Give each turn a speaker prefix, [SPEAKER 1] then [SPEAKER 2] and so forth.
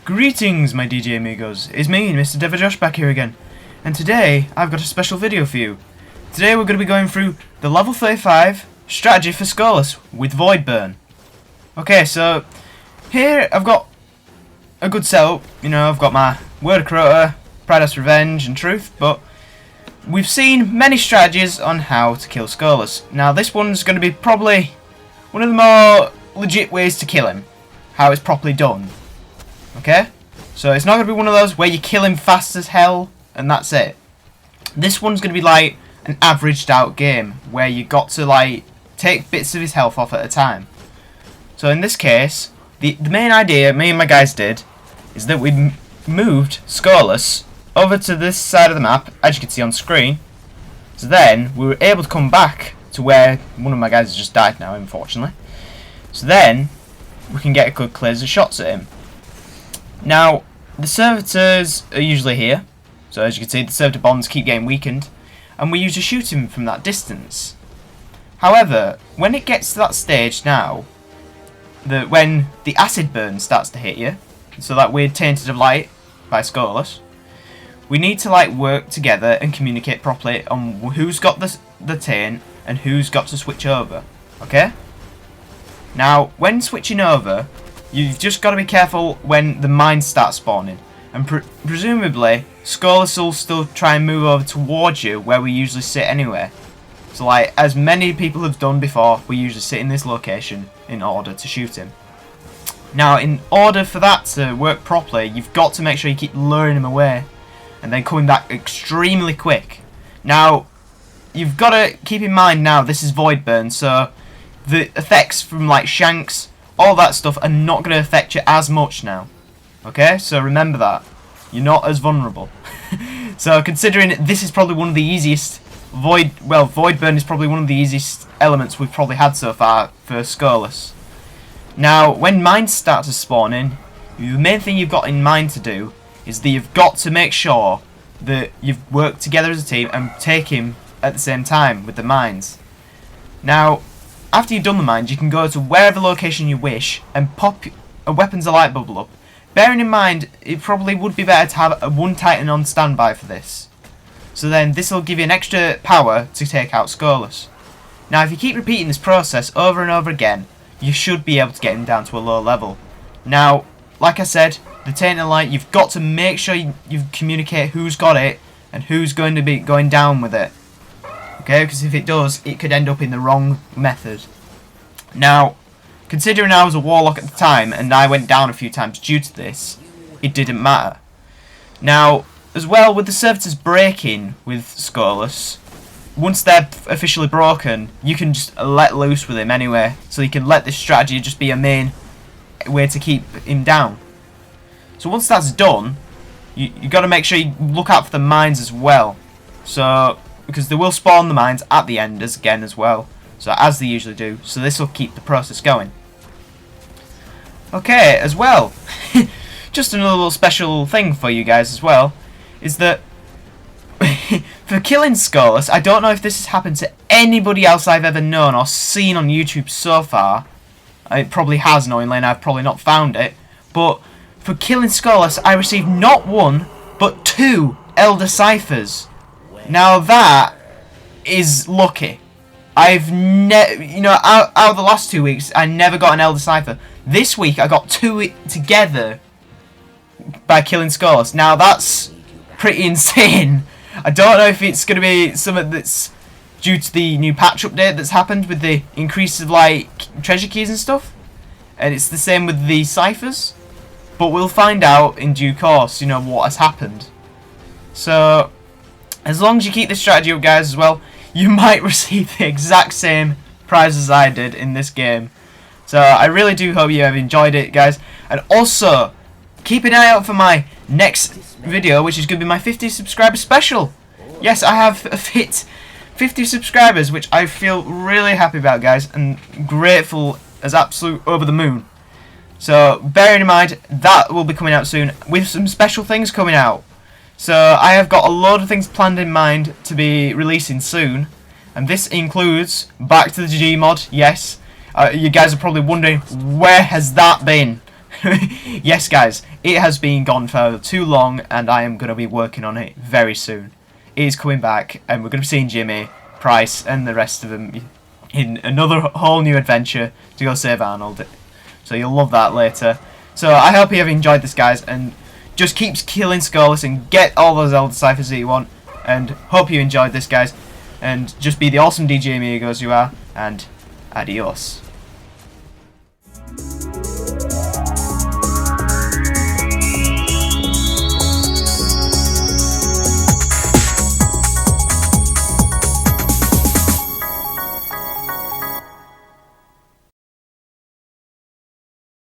[SPEAKER 1] Greetings, my DJ amigos. It's me, Mr. Devajosh, back here again. And today, I've got a special video for you. Today we're going to be going through the level 35 strategy for Skolas with Void Burn. Okay, so here I've got a good setup. You know, I've got my Word of Crota, Pride Revenge and Truth, but we've seen many strategies on how to kill Skolas. Now this one's going to be probably one of the more legit ways to kill him. How it's properly done. Okay? So it's not going to be one of those where you kill him fast as hell and that's it. This one's going to be like an averaged out game where you got to like take bits of his health off at a time. So in this case, the main idea me and my guys did is that we moved Skolas over to this side of the map, as you can see on screen. So then we were able to come back to where one of my guys has just died now, unfortunately. So then we can get a good clears of shots at him. Now the servitors are usually here, so as you can see the servitor bonds keep getting weakened, and we usually shoot him from that distance. However, when it gets to that stage now, when the acid burn starts to hit you, so that weird tainted of light by Skolas, we need to like work together and communicate properly on who's got the taint and who's got to switch over. Okay? Now, when switching over, you've just got to be careful when the mines start spawning, and presumably Skolas will still try and move over towards you where we usually sit anyway. So like, as many people have done before, we usually sit in this location in order to shoot him. Now, in order for that to work properly, you've got to make sure you keep luring him away and then coming back extremely quick. Now, you've got to keep in mind now this is Void Burn, so the effects from like shanks, all that stuff are not going to affect you as much now. Okay, so remember that. You're not as vulnerable. So considering this is probably one of the easiest, Void Burn is probably one of the easiest elements we've probably had so far for Skolas. Now, when mines start to spawn in, the main thing you've got in mind to do is that you've got to make sure that you've worked together as a team and take him at the same time with the mines. Now, after you've done the mines, you can go to wherever location you wish and pop a weapons alight bubble up. Bearing in mind, it probably would be better to have a one Titan on standby for this. So then this will give you an extra power to take out Skolas. Now if you keep repeating this process over and over again, you should be able to get him down to a low level. Now, like I said, the Tainted Light, you've got to make sure you communicate who's got it and who's going to be going down with it. Okay, because if it does, it could end up in the wrong method. Now, considering I was a warlock at the time and I went down a few times due to this, it didn't matter. Now, as well, with the servitors breaking with Skolas, once they're officially broken, you can just let loose with him anyway. So you can let this strategy just be a main way to keep him down. So once that's done, you got to make sure you look out for the mines as well. So because they will spawn the mines at the end again as well. So as they usually do. So this will keep the process going. Okay, as well, just another little special thing for you guys as well, is that for killing Skolas, I don't know if this has happened to anybody else I've ever known or seen on YouTube so far. It probably has, knowingly, and I've probably not found it. But for killing Skolas, I received not one, but 2 Elder Ciphers. Now that is lucky. I've never, you know, out of the last 2 weeks, I never got an Elder Cipher. This week, I got 2 together by killing Skolas. Now that's pretty insane. I don't know if it's going to be something that's due to the new patch update that's happened with the increase of like treasure keys and stuff, and it's the same with the ciphers. But we'll find out in due course, you know, what has happened. So as long as you keep this strategy up, guys, as well, you might receive the exact same prize as I did in this game. So I really do hope you have enjoyed it, guys. And also, keep an eye out for my next video, which is going to be my 50 subscriber special. Yes, I have hit 50 subscribers, which I feel really happy about, guys, and grateful as absolute over the moon. So bearing in mind, that will be coming out soon, with some special things coming out. So I have got a load of things planned in mind to be releasing soon, and this includes Back to the G mod. Yes, you guys are probably wondering, where has that been? Yes, guys, it has been gone for too long, and I am going to be working on it very soon. It is coming back, and we're going to be seeing Jimmy, Price, and the rest of them in another whole new adventure to go save Arnold. So you'll love that later. So I hope you have enjoyed this, guys, and just keep killing Skolas and get all those Elder Ciphers that you want. And hope you enjoyed this, guys. And just be the awesome DJ amigos you are, and adios.